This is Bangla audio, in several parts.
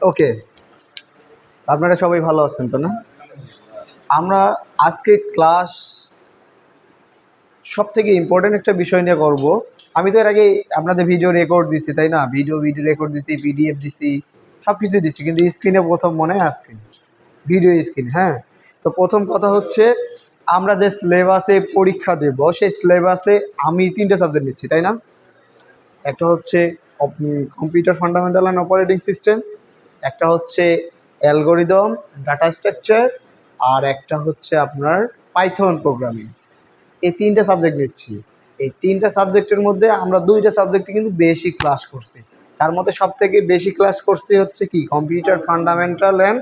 ওকে, আপনারা সবাই ভালো আছেন তো না? আমরা আজকে ক্লাস সব থেকে ইম্পর্টেন্ট একটা বিষয় নিয়ে করব। আমি তো এর আগে আপনাদের ভিডিও রেকর্ড দিছি, তাই না? ভিডিও রেকর্ড দিছি, পিডিএফ দিছি, সব কিছু দিছি, কিন্তু স্ক্রিনে প্রথম মনে হয় আজকে ভিডিও স্ক্রিন। হ্যাঁ, তো প্রথম কথা হচ্ছে আমরা যে সিলেবাসে পরীক্ষা দেব সেই সিলেবাসে আমি 3টে সাবজেক্ট নিচ্ছি, তাই না? একটা হচ্ছে computer fundamental and operating system, একটা হচ্ছে অ্যালগোরিদম, ডাটা স্ট্রাকচার, আর একটা হচ্ছে আপনার পাইথন প্রোগ্রামিং। এই 3টে সাবজেক্ট নিচ্ছি। এই 3টে সাবজেক্টের মধ্যে আমরা 2টা সাবজেক্টে কিন্তু বেশি ক্লাস করছি। তার মধ্যে সবথেকে বেশি ক্লাস করছি হচ্ছে কি computer fundamental and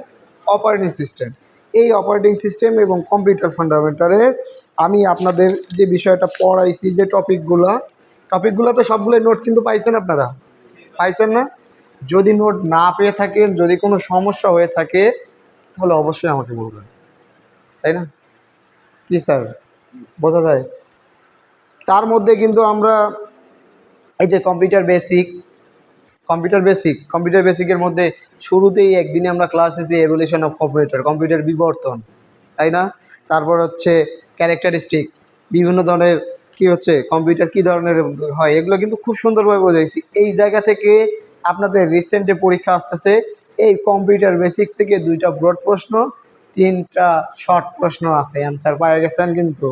operating system. এই অপারেটিং সিস্টেম এবং কম্পিউটার ফান্ডামেন্টালের আমি আপনাদের যে বিষয়টা পড়াইছি, যে টপিকগুলো তো সবগুলোই নোট কিন্তু পাইছেন, আপনারা পাইছেন না? যদি নোট না পেয়ে থাকেন, যদি কোনো সমস্যা হয়ে থাকে, তাহলে অবশ্যই আমাকে বলবেন, তাই না? কি স্যার, বোঝা যায়? তার মধ্যে কিন্তু আমরা এই যে কম্পিউটার বেসিকের মধ্যে শুরুতেই একদিনে আমরা ক্লাস নিয়েছি এভলিউশন অফ কম্পিউটার বিবর্তন, তাই না? তারপর হচ্ছে ক্যারেক্টারিস্টিক, বিভিন্ন ধরনের কি হচ্ছে কম্পিউটার কী ধরনের হয়, এগুলো কিন্তু খুব সুন্দরভাবে বোঝাইছি। এই জায়গা থেকে আপনাদের রিসেন্ট যে পরীক্ষা আসতেছে, এই কম্পিউটার বেসিক থেকে 2টা ব্রড প্রশ্ন, 3টা শর্ট প্রশ্ন আছে, অ্যান্সার পাওয়া গেছেন কিন্তু।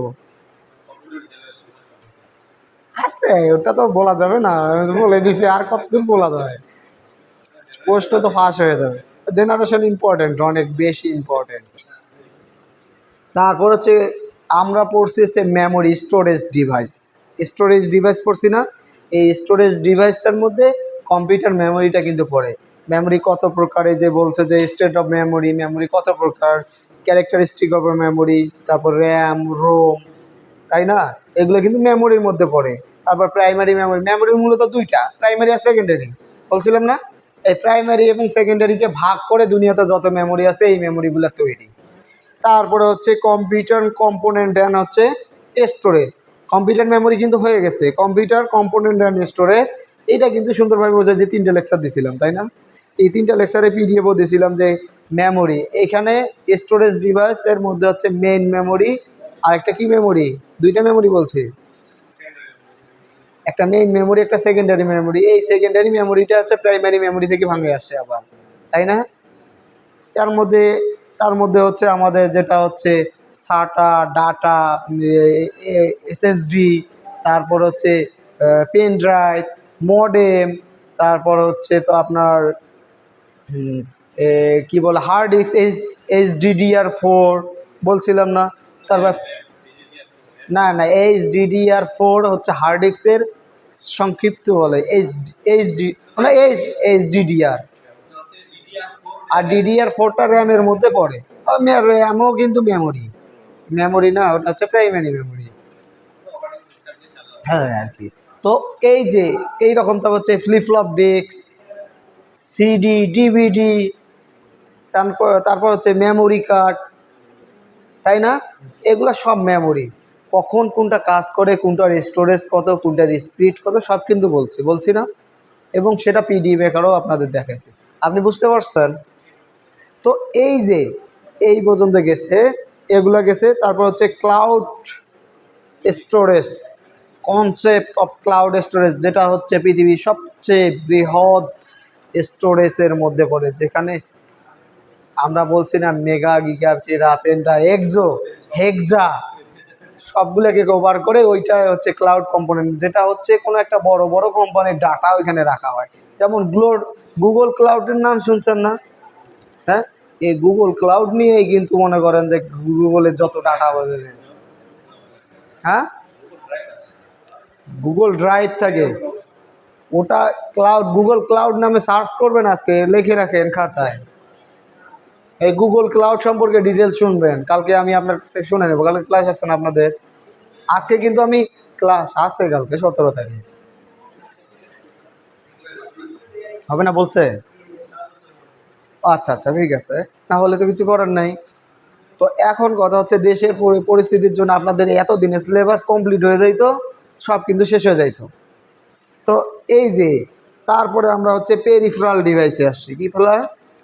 আসতে ওটা তো বলা যাবে না, বলে দিছি, আর কতদূর বলা যায়? প্রশ্ন তো ফাঁস হয়ে যাবে। জেনারেশন ইম্পর্টেন্ট, অনেক বেশি ইম্পর্টেন্ট। তারপর হচ্ছে আমরা পড়ছি হচ্ছে মেমোরি স্টোরেজ ডিভাইস পড়ছি না? এই স্টোরেজ ডিভাইসটার মধ্যে কম্পিউটার মেমোরিটা কিন্তু পড়ে। মেমোরি কত প্রকারে যে বলছে যে স্টেট অফ মেমোরি কত প্রকার, ক্যারেক্টারিস্টিক অফ মেমোরি, তারপর র্যাম, রোম, তাই না? এগুলো কিন্তু মেমোরির মধ্যে পড়ে। তারপর প্রাইমারি মেমোরি মূলত 2টা, প্রাইমারি আর সেকেন্ডারি, বলছিলাম না? এই প্রাইমারি এবং সেকেন্ডারিকে ভাগ করে দুনিয়াতে যত মেমোরি আছে এই মেমোরিগুলো তৈরি। তারপরে হচ্ছে কম্পিউটার কম্পোনেন্ট অ্যান্ড হচ্ছে স্টোরেজ। কম্পিউটার মেমোরি কিন্তু হয়ে গেছে, কম্পিউটার কম্পোনেন্ট অ্যান্ড স্টোরেজ এইটা কিন্তু সুন্দরভাবে বোঝায়, যে 3টে লেকচার দিছিলাম, তাই না? এই 3টে লেকচারে পিডিএফও দিছিলাম যে মেমোরি, এখানে স্টোরেজ ডিভাইস এর মধ্যে হচ্ছে মেইন মেমোরি আর একটা কি মেমোরি, 2টা মেমোরি বলছি, একটা মেইন মেমোরি, একটা সেকেন্ডারি মেমোরি। এই সেকেন্ডারি মেমোরিটা হচ্ছে প্রাইমারি মেমোরি থেকে ভাঙে আসছে আবার, তাই না? তার মধ্যে হচ্ছে আমাদের যেটা হচ্ছে সাটা, ডাটা, এসএসডি, তারপর হচ্ছে পেন ড্রাইভ, মডেম, তারপর হচ্ছে তো আপনার কি বলে হার্ড ডিস্ক, HDDR4 বলছিলাম না? তারপর HDDR4 হচ্ছে হার্ড ডিস্কের সংক্ষিপ্ত বলে, মানে HDDR, আর DDR4টা র্যামের মধ্যে পড়ে। র্যামও কিন্তু মেমোরি না, ওটা হচ্ছে প্রাইমারি মেমোরি। হ্যাঁ আর কি। তো এই যে এইরকম তো হচ্ছে ফ্লিপফ্লপ ডিস্ক, সিডি, ডিভিডি, তারপর হচ্ছে মেমোরি কার্ড, তাই না? এগুলো সব মেমোরি। কখন কোনটা কাজ করে, কোনটার স্টোরেজ কত, কোনটার স্পিড কত, সব কিন্তু বলছি না? এবং সেটা পিডিএফ আকারেও আপনাদের দেখাইছে। আপনি বুঝতে পারছেন? তো এই যে এই পর্যন্ত গেছে, এগুলা গেছে। তারপর হচ্ছে cloud storage, concept of cloud storage, যেটা হচ্ছে পৃথিবীর সবচেয়ে বৃহৎ স্টোরেজের মধ্যে পড়ে, যেখানে আমরা বলছি না মেগা, গিগা, টেরা, পেন্টা, হেক্সা সবগুলোকে কভার করে, ওইটা হচ্ছে ক্লাউড কম্পোনেন্ট, যেটা হচ্ছে কোনো একটা বড় বড় কোম্পানির ডাটা ওইখানে রাখা হয়। যেমন গুগল ক্লাউডের নাম শুনছেন না? হ্যাঁ, এই গুগল ক্লাউড নিয়েই কিন্তু মনে করেন যে গুগলের যত ডাটা বলে, হ্যাঁ গুগল ড্রাইভ থাকে, ওটা গুগল ক্লাউড নামে সার্চ করবেন, আজকে লিখে রাখেন খাতায়, এই গুগল ক্লাউড সম্পর্কে ডিটেলস শুনবেন। কালকে আমি আপনার কাছ থেকে শুনে নেবো, কালকে ক্লাস আসছে না আপনাদের? আজকে কিন্তু আমি ক্লাস আসছে, কালকে 17 তারিখ হবে না বলছে? আচ্ছা আচ্ছা, ঠিক আছে, না হলে তো কিছু করার নাই। তো এখন কথা হচ্ছে দেশের পরিস্থিতির জন্য আপনাদের এতদিনে সিলেবাস কমপ্লিট হয়ে যাইতো, সব কিন্তু শেষ হয়ে যাইতো। তো এই যে তারপরে আমরা হচ্ছে পেরিফেরাল ডিভাইসে আসছি। কি বলা?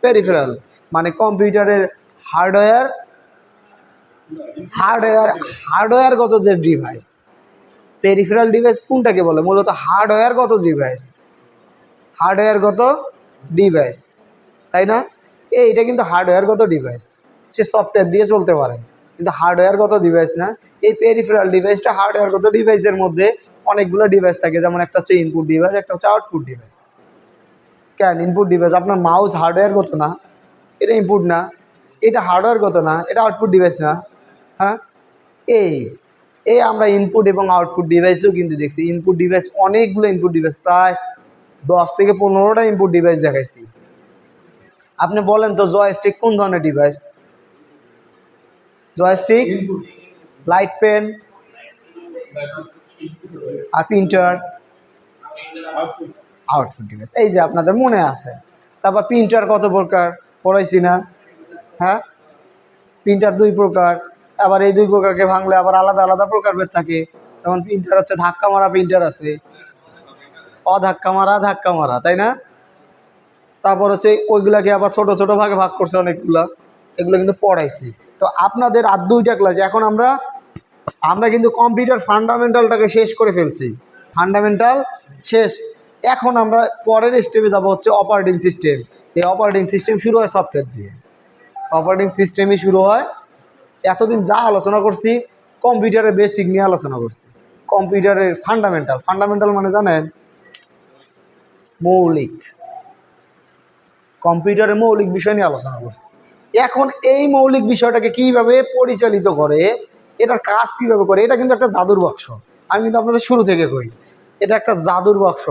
পেরিফেরাল মানে কম্পিউটারের হার্ডওয়্যার হার্ডওয়্যার হার্ডওয়্যারগত যে ডিভাইস। পেরিফেরাল ডিভাইস কোনটাকে বলে? মূলত হার্ডওয়্যারগত ডিভাইস, হার্ডওয়্যারগত ডিভাইস, তাই না? এইটা কিন্তু হার্ডওয়্যারগত ডিভাইস, সে সফটওয়্যার দিয়ে চলতে পারে, কিন্তু হার্ডওয়্যারগত ডিভাইস না। এই পেরিফেরাল ডিভাইসটা হার্ডওয়্যারগত ডিভাইসের মধ্যে অনেকগুলো ডিভাইস থাকে, যেমন একটা হচ্ছে ইনপুট ডিভাইস, একটা হচ্ছে আউটপুট ডিভাইস। কেন ইনপুট ডিভাইস? আপনার মাউস হার্ডওয়্যারগত না, এটা ইনপুট না। এটা হার্ডওয়্যারগত না, এটা আউটপুট ডিভাইস না। হ্যাঁ, এই এই আমরা ইনপুট এবং আউটপুট ডিভাইসও কিন্তু দেখছি। ইনপুট ডিভাইস অনেকগুলো ইনপুট ডিভাইস, প্রায় 10 থেকে 15টা ইনপুট ডিভাইস দেখাইছি। আপনি বলেন তো জয়স্টিক কোন ধরনের ডিভাইস? জয়স্টিক, লাইট পেন আর প্রিন্টার আউটপুট ডিভাইস। এই যে আপনাদের মনে আছে। তারপর প্রিন্টার কত প্রকার পড়াইছি না? হ্যাঁ, প্রিন্টার 2 প্রকার। আবার এই 2 প্রকারকে ভাঙলে আবার আলাদা আলাদা প্রকারভেদ থাকে। যেমন প্রিন্টার হচ্ছে ধাক্কা মারা প্রিন্টার আছে, ধাক্কা মারা, তাই না? তারপর হচ্ছে ওইগুলাকে আবার ছোট ছোট ভাগে ভাগ করছে অনেকগুলা, এগুলো কিন্তু পড়াইছি। তো আপনাদের আর 2টা ক্লাস। এখন আমরা কিন্তু কম্পিউটার ফান্ডামেন্টালটাকে শেষ করে ফেলছি, ফান্ডামেন্টাল শেষ। এখন আমরা পরের স্টেপে যাব হচ্ছে অপারেটিং সিস্টেম। এই অপারেটিং সিস্টেম শুরু হয় সফটওয়্যার দিয়ে, অপারেটিং সিস্টেমই শুরু হয়। এতদিন যা আলোচনা করছি কম্পিউটারের বেসিক নিয়ে আলোচনা করছি, কম্পিউটারের ফান্ডামেন্টাল মানে জানেন? মৌলিক, কম্পিউটারের মৌলিক বিষয় নিয়ে আলোচনা করছি। এখন এই মৌলিক বিষয়টাকে কিভাবে পরিচালিত করে, এটার কাজ কিভাবে করে, এটা কিন্তু একটা জাদুর বাক্স। আমি কিন্তু আপনাদের শুরু থেকে কই, এটা একটা জাদুর বাক্স,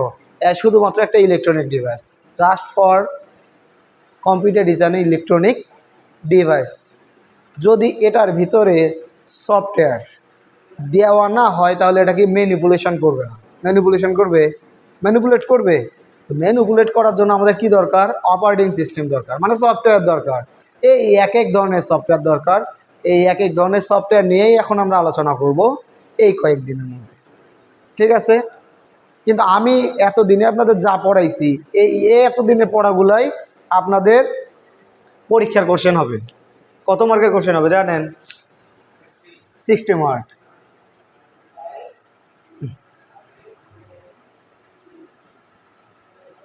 শুধুমাত্র একটা electronic device, just for computer design electronic device. যদি এটার ভিতরে সফটওয়্যার দেওয়া না হয় তাহলে এটাকে ম্যানিপুলেশন করবে না, ম্যানিপুলেট করবে। তো ম্যানিপুলেট করার জন্য আমাদের কি দরকার? অপারেটিং সিস্টেম দরকার, মানে সফটওয়্যার দরকার। এই এক এক ধরনের সফটওয়্যার দরকার। এই এক এক ধরনের সফটওয়্যার নিয়েই এখন আমরা আলোচনা করব এই কয়েকদিনের মধ্যে, ঠিক আছে? কিন্তু আমি এতদিনে আপনাদের যা পড়াইছি, এই এতদিনের পড়াগুলাই আপনাদের পরীক্ষার কোশ্চেন হবে। কত মার্কের কোশ্চেন হবে জানেন? 60 mark.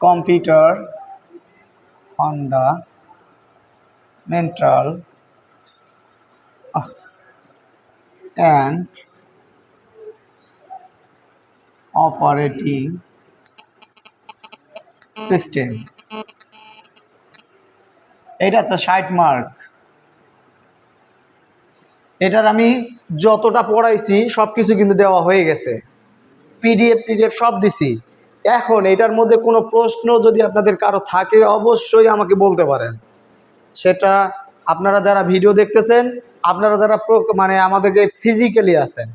Computer fundamental and operating system, এটা তো 60 মার্ক। এটার আমি যতটা পড়াইছি সব কিছু কিন্তু দেওয়া হয়ে গেছে, পিডিএফ সব দিছি। এখন এটার মধ্যে কোনো প্রশ্ন যদি আপনাদের কারো থাকে অবশ্যই আমাকে বলতে পারেন। সেটা আপনারা যারা ভিডিও দেখতেছেন, আপনারা যারা মানে আমাদেরকে ফিজিক্যালি আছেন,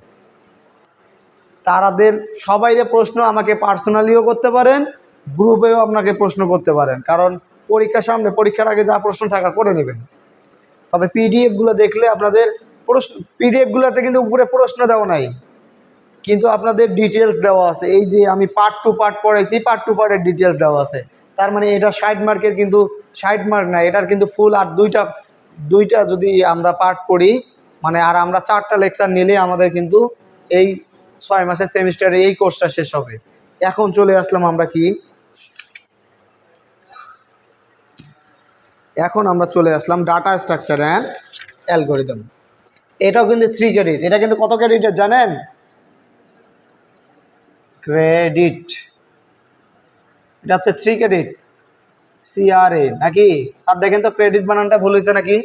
তাদের সবাইরে প্রশ্ন আমাকে পার্সোনালিও করতে পারেন, গ্রুপেও আপনাকে প্রশ্ন করতে পারেন। কারণ পরীক্ষার সামনে, পরীক্ষার আগে যা প্রশ্ন থাকা করে নেবেন। তবে পিডিএফগুলো দেখলে আপনাদের পিডিএফগুলোতে কিন্তু উপরে প্রশ্ন দেওয়া নাই, কিন্তু আপনাদের ডিটেলস দেওয়া আছে। এই যে আমি পার্ট টু পার্ট পড়াইছি, পার্ট টু পার্টের ডিটেলস দেওয়া আছে। তার মানে এটা 60 মার্কের, কিন্তু 60 মার্ক না, এটার কিন্তু ফুল। আর দুইটা যদি আমরা পার্ট পড়ি, মানে আর আমরা 4টা লেকচার নিলে আমাদের কিন্তু এই 6 মাসের সেমিস্টারে এই কোর্সটা শেষ হবে। এখন চলে আসলাম আমরা কি, এখন আমরা চলে আসলাম ডাটা স্ট্রাকচার অ্যান্ড অ্যালগরিদম। এটাও কিন্তু 3 ক্রেডিট। এটা কিন্তু কত ক্রেডিটের জানেন? ক্রেডিট। এটা হচ্ছে 3 ক্রেডিট, CRA নাকি? স্যার দেখেন তো ক্রেডিট বানানটা ভুল হয়েছে নাকি?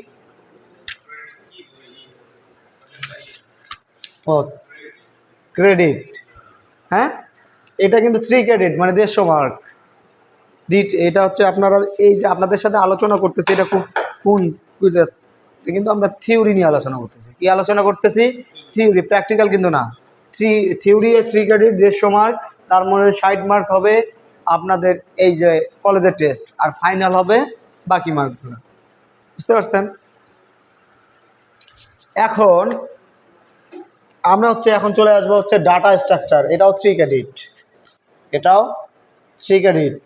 ও ক্রেডিট, হ্যাঁ। এটা কিন্তু 3 ক্রেডিট মানে 150 মার্ক। এটা হচ্ছে আপনারা এই যে আপনাদের সাথে আলোচনা করতেছি, এটা কোন কিন্তু আমরা থিওরি নিয়ে আলোচনা করতেছি। কি আলোচনা করতেছি? থিওরি, প্র্যাকটিক্যাল কিন্তু না। থিওরি 3 ক্রেডিট 150 মার্ক, তার মধ্যে 60 মার্ক হবে আপনাদের এই যে কলেজের টেস্ট, আর ফাইনাল হবে বাকি মার্কগুলো। বুঝতে পারছেন? এখন আমরা এখন চলে আসবো হচ্ছে ডাটা স্ট্রাকচার। এটাও 3 ক্রেডিট, এটাও trigger it,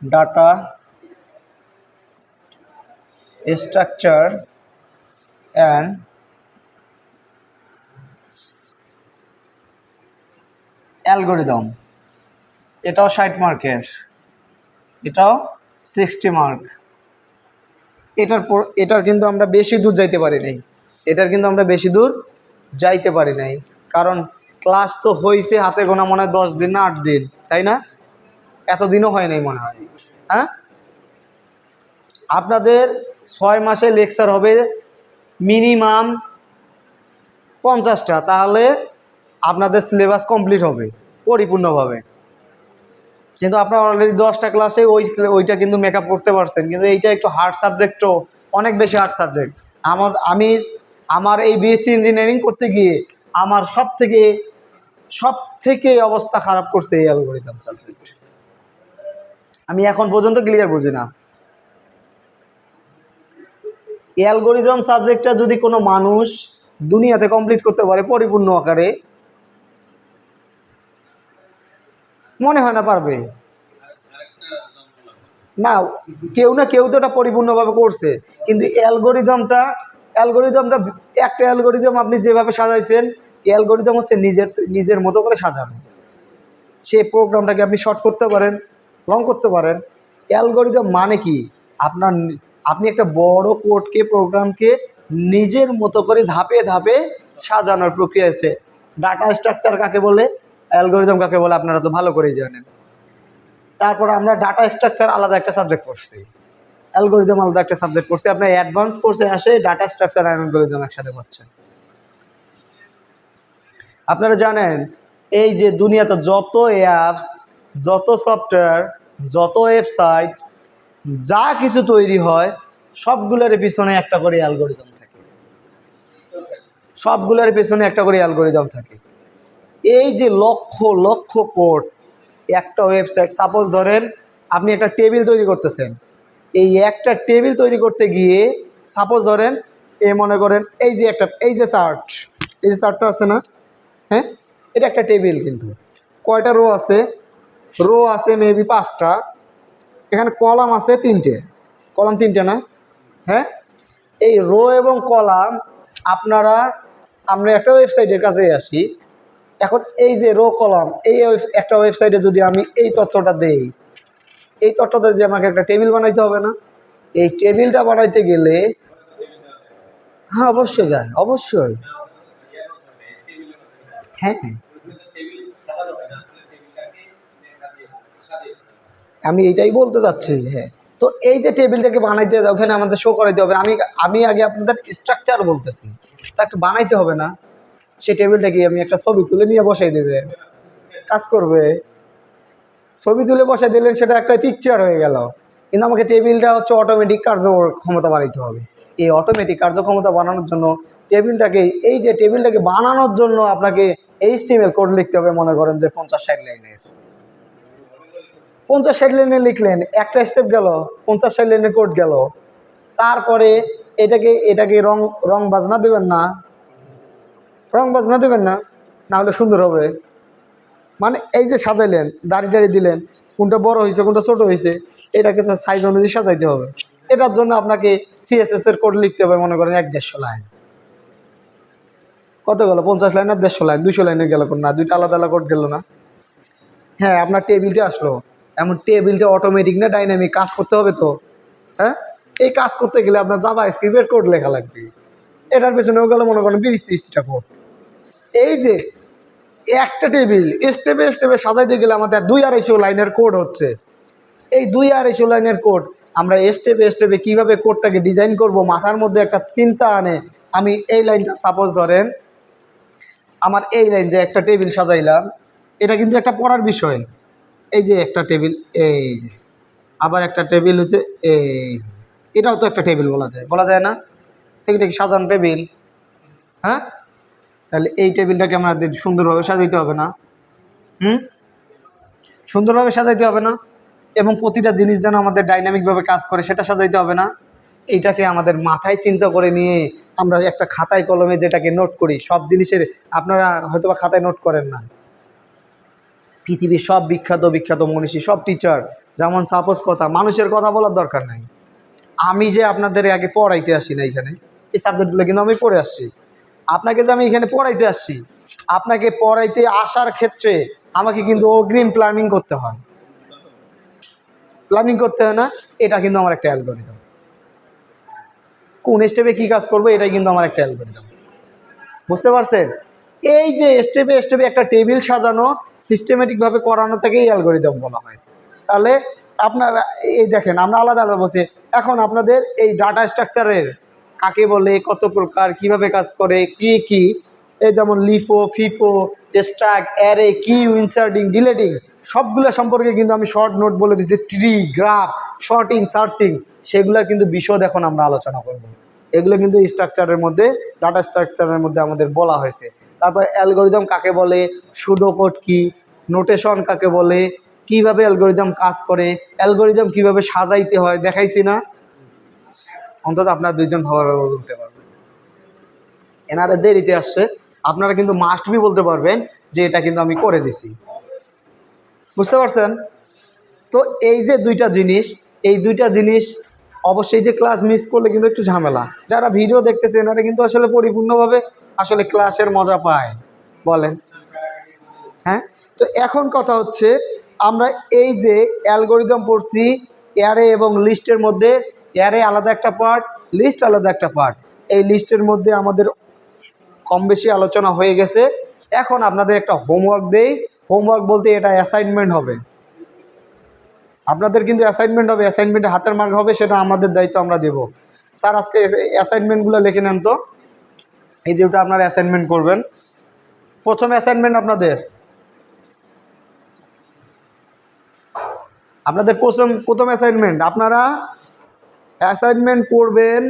data structure and algorithm. এটাও 60 মার্কের, এটাও 60 মার্ক। এটার কিন্তু আমরা বেশি দূর যাইতে পারি নাই, কারণ ক্লাস তো হয়েছে হাতে গোনা মনে হয় 10 দিন না 8 দিন, তাই না? এতদিনও হয় নাই মনে হয়। হ্যাঁ, আপনাদের 6 মাসে লেকচার হবে মিনিমাম 50টা, তাহলে আপনাদের সিলেবাস কমপ্লিট হবে পরিপূর্ণভাবে। কিন্তু আপনারা অলরেডি 10টা ক্লাসে ওইটা কিন্তু মেকআপ করতে পারছেন, কিন্তু এইটা একটু হার্ড সাবজেক্টও, অনেক বেশি হার্ড সাবজেক্ট। আমার এই বিএসসি ইঞ্জিনিয়ারিং করতে গিয়ে আমার সব থেকে অবস্থা খারাপ করছে এই অ্যালগরিদম সাবজেক্ট। আমি এখন পর্যন্ত ক্লিয়ার বুঝি না। অ্যালগরিদম সাবজেক্টটা যদি কোনো মানুষ দুনিয়াতে কমপ্লিট করতে পারে পরিপূর্ণ আকারে, মনে হয় না পারবে। না কেউ তো এটা পরিপূর্ণভাবে করছে, কিন্তু অ্যালগরিদমটা একটা অ্যালগরিদম আপনি যেভাবে সাজাইছেন, অ্যালগরিদম হচ্ছে নিজের মতো করে সাজানো। সেই প্রোগ্রামটাকে আপনি শর্ট করতে পারেন, লং করতে পারেন। অ্যালগরিদম মানে কি, আপনি একটা বড় কোডকে, প্রোগ্রামকে নিজের মতো করে ধাপে ধাপে সাজানোর প্রক্রিয়া হচ্ছে। ডাটা স্ট্রাকচার কাকে বলে, অ্যালগরিদম কাকে বলে আপনারা তো ভালো করেই জানেন। তারপর আমরা ডাটা স্ট্রাকচার আলাদা একটা সাবজেক্ট পড়ছি, অ্যালগরিদম আলাদা একটা সাবজেক্ট পড়ছি। আপনার অ্যাডভান্স কোর্সে আসে ডাটা স্ট্রাকচার আর অ্যালগরিদম একসাথে পাচ্ছেন। আপনারা জানেন এই যে দুনিয়াতে যত অ্যাপস, যত সফটওয়্যার, যত ওয়েবসাইট, যা কিছু তৈরি হয়, সবগুলোর পিছনে একটা করে অ্যালগরিদম থাকে। এই যে লক্ষ লক্ষ কোড, একটা ওয়েবসাইট, সাপোজ ধরেন আপনি একটা টেবিল তৈরি করতেছেন, এই একটা টেবিল তৈরি করতে গিয়ে সাপোজ ধরেন মনে করেন এই যে চার্টটা আছে না, হ্যাঁ, এটা একটা টেবিল, কিন্তু কয়টা রো আছে মেবি 5টা, এখানে কলাম আছে 3টে, না, হ্যাঁ। এই রো এবং কলাম আমরা একটা ওয়েবসাইটের কাছে আসি। এখন এই যে রো কলাম, একটা ওয়েবসাইটে যদি আমি এই তথ্যটা দেই, এই তথ্যটা দিয়ে আমাকে একটা টেবিল বানাইতে হবে না? এই টেবিলটা বানাইতে গেলে, হ্যাঁ অবশ্যই হ্যাঁ, আমি এইটাই বলতে চাচ্ছি। হ্যাঁ, তো এই যে টেবিলটাকে বানাইতে হবে, ওখানে আমাদের শো করাইতে হবে। আমি আগে আপনাদের স্ট্রাকচার বলতেছি, তা একটু বানাইতে হবে না? সেই টেবিলটাকে আমি একটা ছবি তুলে নিয়ে বসাই দেবে, কাজ করবে। ছবি তুলে বসাই দিলেন, সেটা একটা পিকচার হয়ে গেল। কিন্তু আমাকে টেবিলটা হচ্ছে অটোমেটিক কার্যক্ষমতা বানাইতে হবে। এই অটোমেটিক কার্যক্ষমতা বানানোর জন্য টেবিলটাকে বানানোর জন্য আপনাকে HTML কোড লিখতে হবে। মনে করেন যে 50-60 লাইনের, 50-60 লাইনে লিখলেন, একটা স্টেপ গেল, 50-60 লাইনের কোড গেল। তারপরে এটাকে রং বাজনা দেবেন না, না হলে সুন্দর হবে। মানে এই যে সাজাইলেন, দাড়ি দিলেন, কোনটা বড় হয়েছে কোনটা ছোট হয়েছে, এটাকে তো সাইজ অনুযায়ী সাজাইতে হবে। এটার জন্য আপনাকে CSS এর কোড লিখতে হবে, মনে করেন 1-150 লাইন। কত গেল? 50 লাইন আর 150 লাইন, 200 লাইনের গেল না? দুইটা আলাদা আলাদা কোড গেল না? হ্যাঁ, আপনার টেবিলটা আসলো। এমন টেবিলটা অটোমেটিক না ডাইনামিক কাজ করতে হবে তো, হ্যাঁ। এই কাজ করতে গেলে আপনার জাভা স্ক্রিপ্টের কোড লেখা লাগবে। এটার পেছনেও গেলে মনে করেন 20-30টা কোড। এই যে একটা টেবিল স্টেপে স্টেপে সাজাইতে গেলে আমাদের 200-250 লাইনের কোড হচ্ছে। এই 200-250 লাইনের কোড আমরা স্টেপে স্টেপে কীভাবে কোডটাকে ডিজাইন করব, মাথার মধ্যে একটা চিন্তা আনে। আমি এই লাইনটা সাপোজ ধরেন, আমার এই লাইন যে একটা টেবিল সাজাইলাম, এটা কিন্তু একটা পড়ার বিষয়। এই যে একটা টেবিল, এই আবার একটা টেবিল হচ্ছে এটাও তো একটা টেবিল বলা যায় না? ঠিক সাজানো টেবিল, হ্যাঁ। তাহলে এই টেবিলটাকে আমরা সুন্দরভাবে সাজাইতে হবে না? সুন্দরভাবে সাজাইতে হবে না? এবং প্রতিটা জিনিস যেন আমাদের ডাইনামিকভাবে কাজ করে সেটা সাজাইতে হবে না? এইটাকে আমাদের মাথায় চিন্তা করে নিয়ে আমরা একটা খাতায় কলমে যেটাকে নোট করি, সব জিনিসের, আপনারা হয়তো বা খাতায় নোট করেন না, পৃথিবীর সব বিখ্যাত বিখ্যাত মনীষী, সব টিচার, যেমন সাপোজ কথা, মানুষের কথা বলার দরকার নাই। আমি যে আপনাদের আগে পড়াইতে আসি না এখানে, এই সাবজেক্টগুলো কিন্তু আমি পড়ে আসছি। আপনাকে যে আমি এখানে পড়াইতে আসছি, আপনাকে পড়াইতে আসার ক্ষেত্রে আমাকে কিন্তু অগ্রিম প্ল্যানিং করতে হয়। প্ল্যানিং করতে হয় না? এটা কিন্তু আমার একটা অ্যালগরিদম। কোন স্টেপে কী কাজ করবো এটাই কিন্তু আমার একটা অ্যালগরিদম। বুঝতে পারছেন? এই যে স্টেপে স্টেপে একটা টেবিল সাজানো, সিস্টেমেটিকভাবে করানো থেকেই অ্যালগরিদম বলা হয়। তাহলে আপনারা এই দেখেন, আমরা আলাদা আলাদা বলছি। এখন আপনাদের এই ডাটা স্ট্রাকচারের কাকে বলে, কত প্রকার, কিভাবে কাজ করে, কি কি, এই যেমন LIFO, FIFO, stack, array, queue, inserting, deleting, সবগুলো সম্পর্কে কিন্তু আমি শর্ট নোট বলে দিচ্ছি। ট্রি, গ্রাফ, শর্টিং, সার্চিং, সেগুলোর কিন্তু বিশদ এখন আমরা আলোচনা করব। এগুলো কিন্তু স্ট্রাকচারের মধ্যে, ডাটা স্ট্রাকচারের মধ্যে আমাদের বলা হয়েছে। তারপর অ্যালগরিদম কাকে বলে, সুডোকোড কি, নোটেশন কাকে বলে, কিভাবে অ্যালগরিদম কাজ করে, অ্যালগরিদম কিভাবে সাজাইতে হয় দেখাইছি না? অন্তত আপনারা দুইজন ভালোভাবে বলতে পারবেন। এনারা দেরিতে আসছে, আপনারা কিন্তু মাস্ট বি বলতে পারবেন যে এটা কিন্তু আমি করে দিছি। বুঝতে পারছেন? তো এই যে দুইটা জিনিস, এই দুইটা জিনিস অবশ্যই যে ক্লাস মিস করলে কিন্তু একটু ঝামেলা। যারা ভিডিও দেখতেছে এনারা কিন্তু আসলে পরিপূর্ণভাবে আসলে ক্লাসের মজা পায়। বলেন হ্যাঁ? তো এখন কথা হচ্ছে, আমরা এই যে অ্যালগরিদম পড়ছি, অ্যারে এবং লিস্টের মধ্যে, অ্যারে আলাদা একটা পার্ট, লিস্ট আলাদা একটা পার্ট। এই লিস্টের মধ্যে আমাদের কম বেশি আলোচনা হয়ে গেছে। এখন আপনাদের একটা হোমওয়ার্ক দেই। হোমওয়ার্ক বলতে এটা অ্যাসাইনমেন্ট হবে। আপনাদের কিন্তু অ্যাসাইনমেন্ট হবে, অ্যাসাইনমেন্টে হাতের মার্ক হবে, সেটা আমাদের দায়িত্ব, আমরা দেব। স্যার আজকে অ্যাসাইনমেন্টগুলো লিখে নেন তো। এই যে ওটা আপনারা অ্যাসাইনমেন্ট করবেন। প্রথম অ্যাসাইনমেন্ট আপনাদের প্রথম অ্যাসাইনমেন্ট, আপনারা অ্যাসাইনমেন্ট করবেন,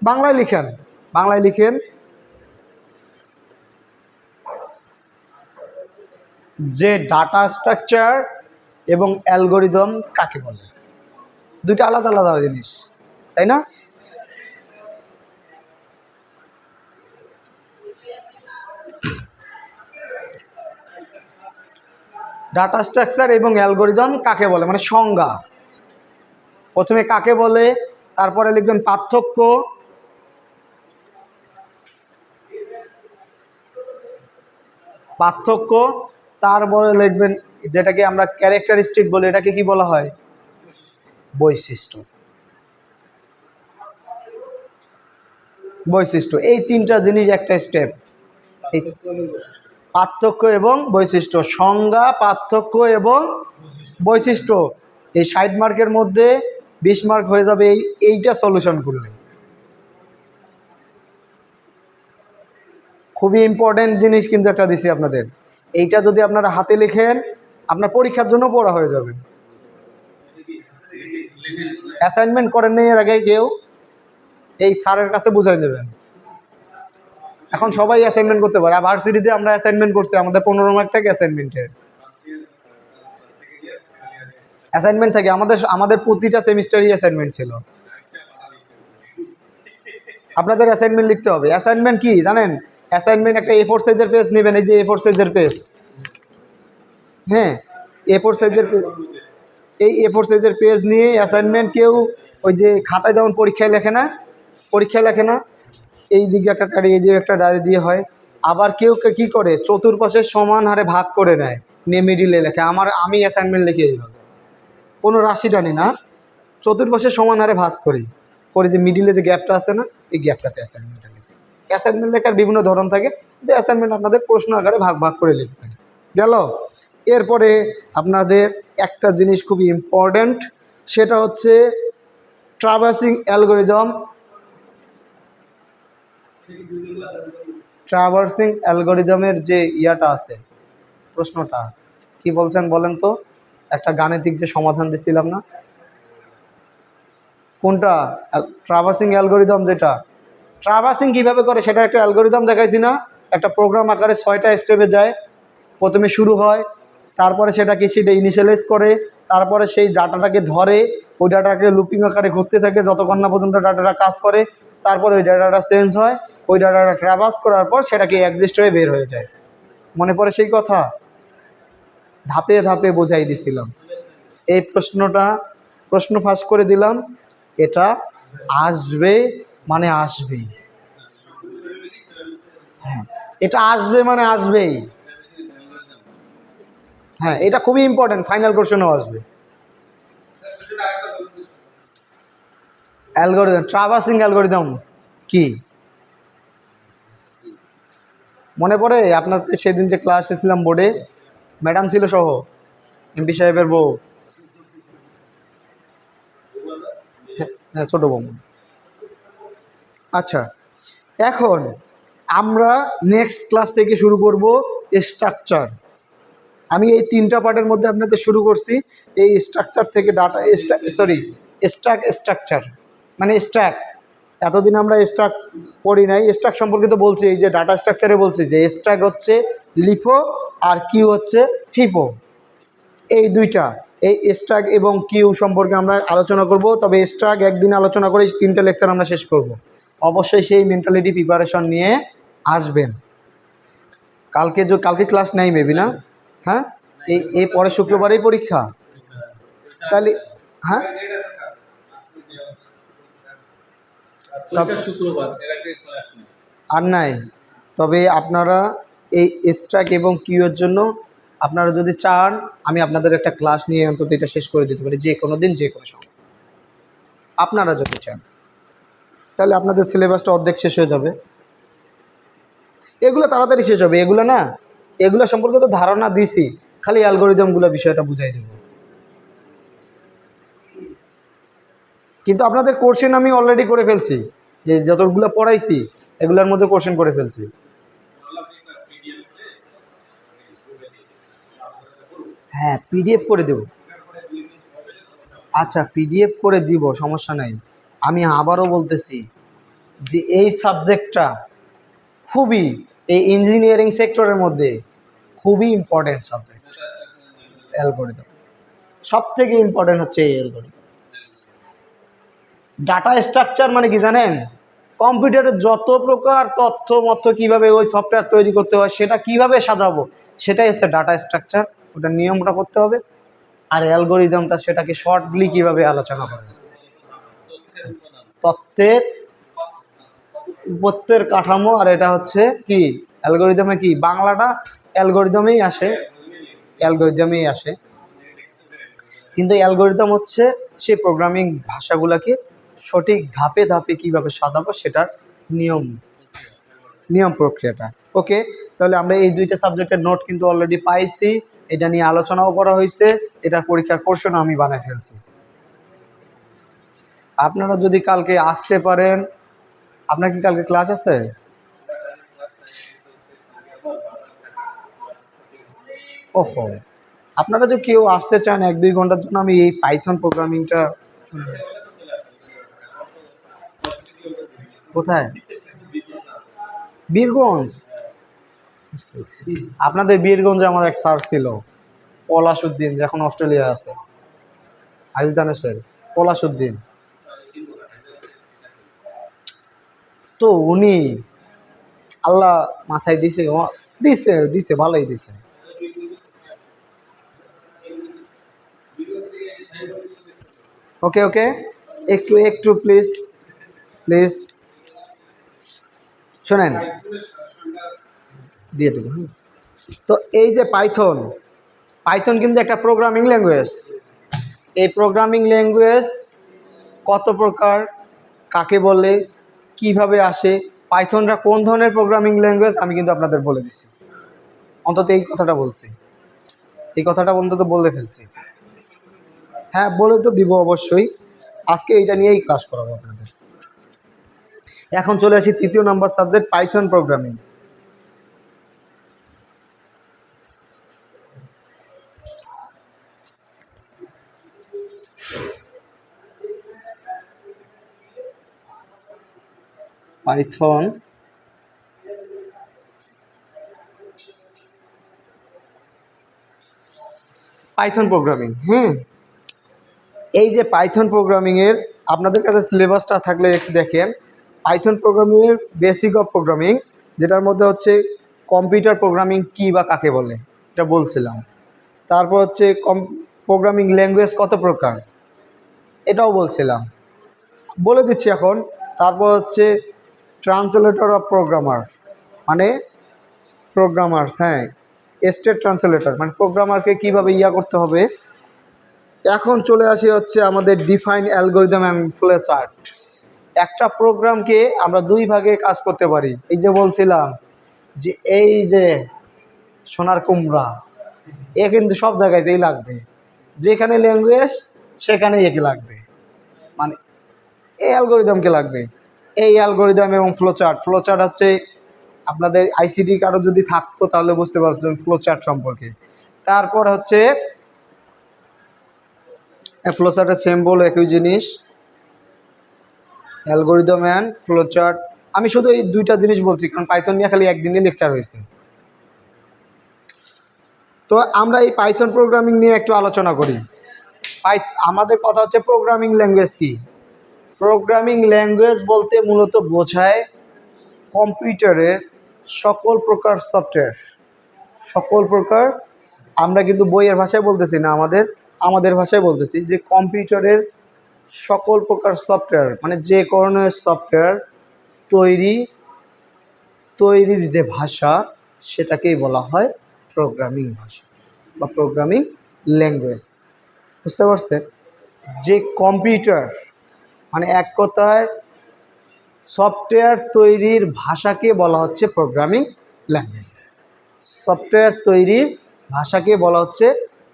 বাংলায় লিখেন, বাংলায় লিখেন যে ডাটা স্ট্রাকচার এবং অ্যালগরিদম কাকে বলে। দুইটা আলাদা আলাদা জিনিস, তাই না? ডাটা স্ট্রাকচার এবং অ্যালগরিদম কাকে বলে, মানে সংজ্ঞা। প্রথমে কাকে বলে, তারপরে লিখবেন পার্থক্য, পার্থক্য, তারপরে লিখবেন যেটাকে আমরা ক্যারেক্টারিস্টিক বলি, এটাকে কি বলা হয়? বৈশিষ্ট্য। বৈশিষ্ট্য, এই তিনটা জিনিস একটা স্টেপ। পার্থক্য এবং বৈশিষ্ট্য, সংজ্ঞা, পার্থক্য এবং বৈশিষ্ট্য। এই 60 মার্কের মধ্যে 20 মার্ক হয়ে যাবে এইটা সলিউশন করলে। খুবই ইম্পর্টেন্ট জিনিস কিন্তু একটা দিছি আপনাদের। এইটা যদি আপনারা হাতে লেখেন, আপনার পরীক্ষার জন্য পড়া হয়ে যাবে। অ্যাসাইনমেন্ট করেন নাই এর আগে কেউ? এই স্যারের কাছে বুঝাই নেবেন। এখন সবাই অ্যাসাইনমেন্ট করতে পারে। ভার্সিটিতে আমরা অ্যাসাইনমেন্ট করছি, আমাদের 15 মার্ক থাকে অ্যাসাইনমেন্টের। অ্যাসাইনমেন্ট থাকে আমাদের প্রতিটা সেমিস্টারই অ্যাসাইনমেন্ট ছিল। আপনাদের অ্যাসাইনমেন্ট লিখতে হবে। অ্যাসাইনমেন্ট কি জানেন? অ্যাসাইনমেন্ট একটা A4 সাইজের পেজ নেবেন, এই যে A4 সাইজের পেজ, হ্যাঁ, A4 সাইজের পেজ, এই A4 সাইজের পেজ নিয়ে অ্যাসাইনমেন্ট কেউ ওই যে খাতায় যেমন পরীক্ষায় লেখে না, পরীক্ষায় লেখে না, এই দিকে একটা ডায়েরি, এই দিকে একটা ডায়েরি দিয়ে হয়। আবার কেউ কি করে, চতুর্পাশে সমান হারে ভাগ করে নেয়, নিয়ে মিডিলে লেখে। আমি অ্যাসাইনমেন্ট লিখে এইভাবে, কোনো রাশি টানি না, চতুর্পাশে সমান হারে ভাগ করি, করে যে মিডিলে যে গ্যাপটা আছে না, এই গ্যাপটাতে অ্যাসাইনমেন্টটা লিখি। অ্যাসাইনমেন্ট লেখার বিভিন্ন ধরন থাকে, যে অ্যাসাইনমেন্ট আপনাদের প্রশ্ন আকারে ভাগ ভাগ করে লিখবেন। গেল। এরপরে আপনাদের একটা জিনিস খুবই ইম্পর্ট্যান্ট, সেটা হচ্ছে ট্রাভার্সিং অ্যালগরিদম। ট্রাভার্সিং অ্যালগরিদমের যে ইয়াটা আছে, প্রশ্নটা কি বলছেন বলেন তো? একটা গাণিতিক যে সমাধান দিছিলাম না, কোনটা? Traversing algorithm. যেটা ট্রাভার্সিং কিভাবে করে সেটা একটা অ্যালগরিদম দেখাইছি না? একটা প্রোগ্রাম আকারে 6টা স্টেপে যায়। প্রথমে শুরু হয়, তারপরে সেটাকে সেটা ইনিশিয়ালাইজ করে, তারপরে সেই ডাটাটাকে ধরে, ওই ডাটাকে লুপিং আকারে ঘুরতে থাকে যতক্ষণ না পর্যন্ত ডাটাটা কাজ করে। তারপরে ওই ডাটাটা চেঞ্জ হয়, ওই ডাটাটা ট্রাভার্স করার পর সেটাকে এক্সিস্ট হয়ে বের হয়ে যায়। মনে পড়ে সেই কথা? ধাপে ধাপে বোঝাই দিছিলাম। এই প্রশ্ন ফাঁস করে দিলাম, এটা আসবে মানে আসবেই। হ্যাঁ, এটা আসবে মানে আসবেই। হ্যাঁ, এটা খুবই ইম্পর্টেন্ট, ফাইনাল কোশ্চেনও আসবে। অ্যালগরিদম, ট্রাভার্সিং অ্যালগরিদম কি মনে পড়ে আপনাদের? সেদিন যে ক্লাস ছিলাম বোর্ডে, ম্যাডাম ছিল সহ, এমপি সাহেবের বউ। হ্যাঁ, ছোট বউ। আচ্ছা, এখন আমরা নেক্সট ক্লাস থেকে শুরু করব স্ট্রাকচার। আমি এই 3টা পার্টের মধ্যে আপনাদের শুরু করছি। এই স্ট্রাকচার থেকে ডাটা স্ট্রাকচার মানে স্ট্যাক। এতদিন আমরা স্ট্রাক পড়ি নাই। স্ট্রাক সম্পর্কে তো বলছি, এই যে ডাটা স্ট্রাকচারে বলছি যে স্ট্রাক হচ্ছে লিফো আর কিউ হচ্ছে ফিফো। এই দুইটা, এই স্ট্রাক এবং কিউ সম্পর্কে আমরা আলোচনা করব। তবে স্ট্রাক একদিন আলোচনা করে 3টে লেকচার আমরা শেষ করব। অবশ্যই সেই মেন্টালিটি প্রিপারেশন নিয়ে আসবেন। কালকে ক্লাস নাই মেবি না? হ্যাঁ, এই পরের শুক্রবারেই পরীক্ষা। তাহলে হ্যাঁ, আর নাই। তবে আপনারা এই স্ট্রাক এবং কিউয়ের জন্য আপনারা যদি চান, আমি আপনাদের একটা ক্লাস নিয়ে অন্তত এটা শেষ করে দিতে পারি, যে কোনো দিন যে কোনো সময় আপনারা যদি চান। তাহলে আপনাদের সিলেবাসটা অর্ধেক শেষ হয়ে যাবে। এগুলো তাড়াতাড়ি শেষ হবে। এগুলো সম্পর্কে তো ধারণা দিছি, খালি অ্যালগরিদমগুলো বিষয়টা বুঝাই দেব। কিন্তু আপনাদের কোশ্চেন আমি অলরেডি করে ফেলছি, যে যতগুলো পড়াইছি এগুলোর মধ্যে কোশ্চেন করে ফেলছি। হ্যাঁ, পিডিএফ করে দেব। আচ্ছা, পিডিএফ করে দিব, সমস্যা নাই। আমি আবারও বলতেছি যে এই সাবজেক্টটা খুবই, এই ইঞ্জিনিয়ারিং সেক্টরের মধ্যে খুবই ইম্পর্টেন্ট সাবজেক্ট। অ্যালগরিদম সব থেকে ইম্পর্টেন্ট হচ্ছে এই অ্যালগরিদম। ডাটা স্ট্রাকচার মানে কি জানেন? কম্পিউটারের যত প্রকার তথ্য মথ্য কীভাবে ওই সফটওয়্যার তৈরি করতে হয়, সেটা কিভাবে সাজাবো, সেটাই হচ্ছে ডাটা স্ট্রাকচার। ওটা নিয়মটা করতে হবে। আর অ্যালগরিদমটা সেটাকে শর্টলি কিভাবে আলোচনা করে, তথ্যের উপত্যের কাঠামো। আর এটা হচ্ছে কি অ্যালগরিদমে, কি বাংলাটা অ্যালগরিদমেই আসে। কিন্তু অ্যালগরিদম হচ্ছে সেই প্রোগ্রামিং ভাষাগুলোকে সঠিক ধাপে ধাপে কিভাবে সাজাবো সেটার নিয়ম প্রক্রিয়াটা। ওকে, তাহলে আমরা এই 2টা সাবজেক্টের নোট কিন্তু অলরেডি পাইছি, এটা নিয়ে আলোচনাও করা হয়েছে, এটার পরীক্ষার কোশ্চেনও আমি বানাই ফেলছি। আপনারা যদি কালকে আসতে পারেন। আপনার কি কালকে ক্লাস আছে? ওহো, আপনারা যে কেউ আসতে চান 1-2 ঘন্টার জন্য, আমি এই পাইথন প্রোগ্রামিংটা কোথায়? বীরগঞ্জ। আপনাদের বীরগঞ্জে আমার এক স্যার ছিল, পলাশউদ্দিন, যে এখন অস্ট্রেলিয়া আছে, আইজদানেশের পলাশউদ্দিন। তো উনি, আল্লাহ মাথায় দিছে ভালোই দিছে। ওকে ওকে, একটু প্লিজ শোনেন, দিয়ে দেবো। হ্যাঁ, তো এই যে পাইথন কিন্তু একটা প্রোগ্রামিং ল্যাঙ্গুয়েজ। এই প্রোগ্রামিং ল্যাঙ্গুয়েজ কত প্রকার, কাকে বলে, কিভাবে আসে, পাইথনটা কোন ধরনের প্রোগ্রামিং ল্যাঙ্গুয়েজ, আমি কিন্তু আপনাদের বলে দিছি। অন্তত এই কথাটা বলছি, এই কথাটা অন্তত বলে ফেলছি। হ্যাঁ, বলে তো দিব অবশ্যই। আজকে এইটা নিয়েই ক্লাস করাবো আপনাদের। এখন চলে আসি 3য় number subject, Python programming. Python programming. এই যে পাইথন প্রোগ্রামিংয়ের আপনাদের কাছে সিলেবাসটা থাকলে একটু দেখেন। পাইথন প্রোগ্রামিংয়ের বেসিক অফ প্রোগ্রামিং, যেটার মধ্যে হচ্ছে কম্পিউটার প্রোগ্রামিং কি বা কাকে বলে, এটা বলছিলাম। তারপর হচ্ছে প্রোগ্রামিং ল্যাঙ্গুয়েজ কত প্রকার, এটাও বলছিলাম, বলে দিচ্ছি এখন। তারপর হচ্ছে ট্রান্সলেটর অফ প্রোগ্রামার, মানে প্রোগ্রামার্স, হ্যাঁ, স্টেট ট্রান্সলেটর মানে প্রোগ্রামারকে কীভাবে করতে হবে। এখন চলে আসি হচ্ছে আমাদের define algorithm and flow chart. একটা প্রোগ্রামকে আমরা দুই ভাগে কাজ করতে পারি। এই যে বলছিলাম যে এই যে সোনার কুমড়া, এ কিন্তু সব জায়গাতেই লাগবে, যেখানে ল্যাঙ্গুয়েজ সেখানেই একে লাগবে, মানে এই অ্যালগোরিদমকে লাগবে। এই অ্যালগোরিদম এবং ফ্লোচার্ট, ফ্লোচার্ট হচ্ছে আপনাদের আইসিটি কারো যদি থাকতো তাহলে বুঝতে পারছেন ফ্লোচার্ট সম্পর্কে। তারপর হচ্ছে ফ্লোচার্টের সিম্বল একই জিনিস, অ্যালগোরিদম অ্যান্ড ফ্লোচার্ট। আমি শুধু এই দুইটা জিনিস বলছি কারণ পাইথন নিয়ে খালি একদিনে লেকচার হয়েছে। তো আমরা এই পাইথন প্রোগ্রামিং নিয়ে একটু আলোচনা করি। আমাদের কথা হচ্ছে প্রোগ্রামিং ল্যাঙ্গুয়েজ কি। প্রোগ্রামিং ল্যাঙ্গুয়েজ বলতে মূলত বোঝায় কম্পিউটারের সকল প্রকার সফটওয়্যার, সকল প্রকার, আমরা কিন্তু বইয়ের ভাষায় বলতেছি না, আমাদের ভাষায় বলতেছি যে কম্পিউটারের সকল প্রকার সফটওয়্যার, মানে যে ধরনের সফটওয়্যার তৈরির যে ভাষা সেটাকেই বলা হয় প্রোগ্রামিং ভাষা বা প্রোগ্রামিং ল্যাঙ্গুয়েজ। বুঝতে পারছেন? যে কম্পিউটার মানে এক কথায় সফটওয়্যার তৈরির ভাষাকে বলা হচ্ছে প্রোগ্রামিং ল্যাঙ্গুয়েজ। সফটওয়্যার তৈরির ভাষাকে বলা হচ্ছে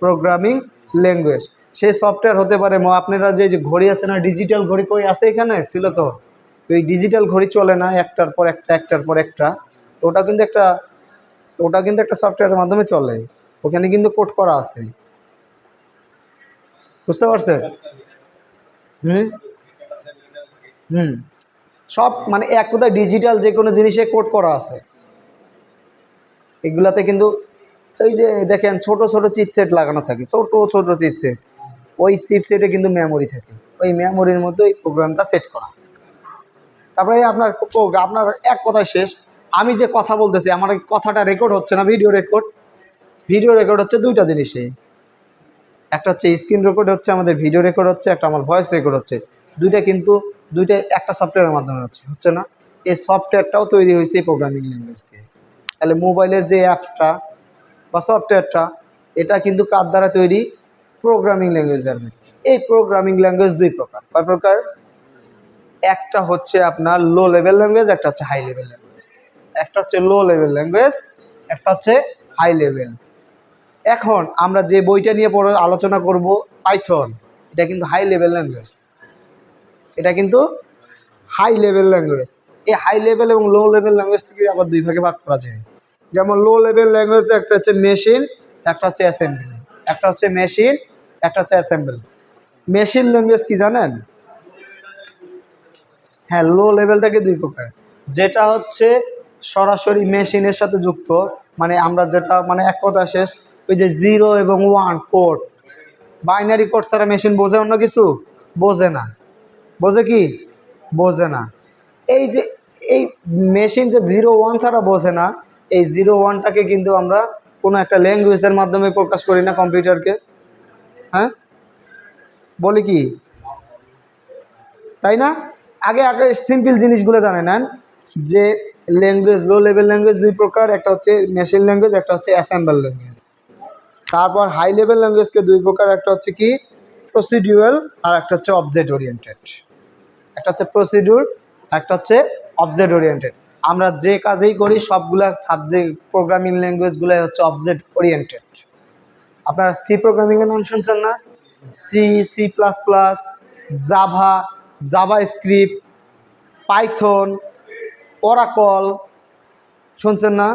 প্রোগ্রামিং ল্যাঙ্গুয়েজ। সেই সফটওয়্যার হতে পারে, আপনারা যে ঘড়ি আছে না, ডিজিটাল ঘড়ি কই আছে, এখানে ছিল তো, ওই ডিজিটাল ঘড়ি চলে না একটার পর একটা একটার পর একটা, ওটা কিন্তু একটা সফটওয়্যারের মাধ্যমে চলে, ওখানে কিন্তু কোড করা আছে। বুঝতে পারছেন? হুম হুম সব মানে এক কথায় ডিজিটাল যে কোনো জিনিসে কোড করা আছে এগুলাতে। কিন্তু এই যে দেখেন ছোট ছোট চিপসেট লাগানো থাকে, ছোট ছোট চিপসেট, ওই চিপসেটে কিন্তু মেমোরি থাকে, ওই মেমোরির মধ্যে ওই প্রোগ্রামটা সেট করা। তারপরে আপনার এক কথায় শেষ। আমি যে কথা বলতেছি আমার এই কথাটা রেকর্ড হচ্ছে না, ভিডিও রেকর্ড হচ্ছে দুইটা জিনিসে, একটা হচ্ছে স্ক্রিন রেকর্ড হচ্ছে, আমাদের ভিডিও রেকর্ড হচ্ছে, একটা আমার ভয়েস রেকর্ড হচ্ছে। দুইটা একটা সফটওয়্যারের মাধ্যমে হচ্ছে না। এই সফটওয়্যারটাও তৈরি হয়েছে এই প্রোগ্রামিং ল্যাঙ্গুয়েজ দিয়ে। তাহলে মোবাইলের যে অ্যাপসটা বা সফটওয়্যারটা, এটা কিন্তু কার দ্বারা তৈরি? প্রোগ্রামিং ল্যাঙ্গুয়েজ দ্বারা। এই প্রোগ্রামিং ল্যাঙ্গুয়েজ দুই প্রকার। কয় প্রকার? একটা হচ্ছে আপনার লো লেভেল ল্যাঙ্গুয়েজ, একটা হচ্ছে হাই লেভেল ল্যাঙ্গুয়েজ। একটা হচ্ছে লো লেভেল ল্যাঙ্গুয়েজ, একটা হচ্ছে হাই লেভেল। এখন আমরা যে বইটা নিয়ে পরে আলোচনা করব পাইথন, এটা কিন্তু হাই লেভেল ল্যাঙ্গুয়েজ, এটা কিন্তু হাই লেভেল ল্যাঙ্গুয়েজ। এই হাই লেভেল এবং লো লেভেল ল্যাঙ্গুয়েজ থেকে আবার দুই ভাগে ভাগ করা যায়। যেমন লো লেভেল ল্যাঙ্গুয়েজ একটা হচ্ছে মেশিন, একটা হচ্ছে অ্যাসেম্বলি। একটা হচ্ছে মেশিন, একটা হচ্ছে অ্যাসেম্বল। মেশিন ল্যাঙ্গুয়েজ কি জানেন? হ্যাঁ, লো লেভেলটাকে দুই প্রকার। যেটা হচ্ছে সরাসরি মেশিনের সাথে যুক্ত, মানে আমরা যেটা মানে এক কথা শেষ, ওই যে 0 এবং 1 কোড, বাইনারি কোড ছাড়া মেশিন বোঝে অন্য কিছু? বোঝে না। বোঝে কি? বোঝে না। এই যে এই মেশিন যে 0 1 ছাড়া বোঝে না, এই 0 1টাকে কিন্তু আমরা কোনো একটা ল্যাঙ্গুয়েজের মাধ্যমে প্রকাশ করি না কম্পিউটারকে, হ্যাঁ বলি কি, তাই না? আগে সিম্পল জিনিসগুলো জানে নেন যে ল্যাঙ্গুয়েজ, লো লেভেল ল্যাঙ্গুয়েজ দুই প্রকার, একটা হচ্ছে মেশিন ল্যাঙ্গুয়েজ, একটা হচ্ছে অ্যাসেম্বল ল্যাঙ্গুয়েজ। তারপর হাই লেভেল ল্যাঙ্গুয়েজকে দুই প্রকার, একটা হচ্ছে কি প্রসিডিউরাল, আর একটা হচ্ছে অবজেক্ট ওরিয়েন্টেড। একটা হচ্ছে প্রসিডিউর, একটা হচ্ছে অবজেক্ট ওরিয়েন্টেড। আমরা যে কাজেই করি সবগুলা সাবজেক্ট প্রোগ্রামিং ল্যাঙ্গুয়েজগুলাই হচ্ছে অবজেক্ট ওরিয়েন্টেড। আপনারা সি প্রোগ্রামিংয়ের নাম শুনছেন না? C, C plus plus, Java, JavaScript, Python, Oracle, শুনছেন না?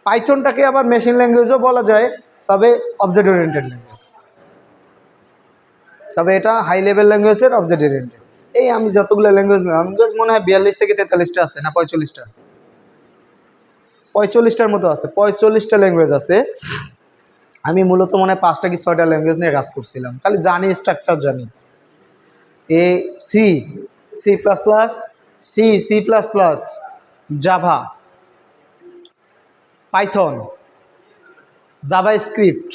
পাইথনটাকে আবার মেশিন ল্যাঙ্গুয়েজও বলা যায়, তবে অবজেক্ট ওরিয়েন্টেড ল্যাঙ্গুয়েজ, তবে এটা হাই লেভেল ল্যাঙ্গুয়েজের অবজেক্ট ওরিয়েন্টেড। এই আমি যতগুলো ল্যাঙ্গুয়েজ মনে হয় 42 থেকে 43টা আছে, না 45টা, 45টার মতো আছে, 45টা ল্যাঙ্গুয়েজ আছে। আমি মূলত মনে হয় 5টা কি 6টা ল্যাঙ্গুয়েজ নিয়ে কাজ করছিলাম, খালি জানি স্ট্রাকচার জানি। এ C, C plus plus, C, C plus plus, Java, Python, JavaScript,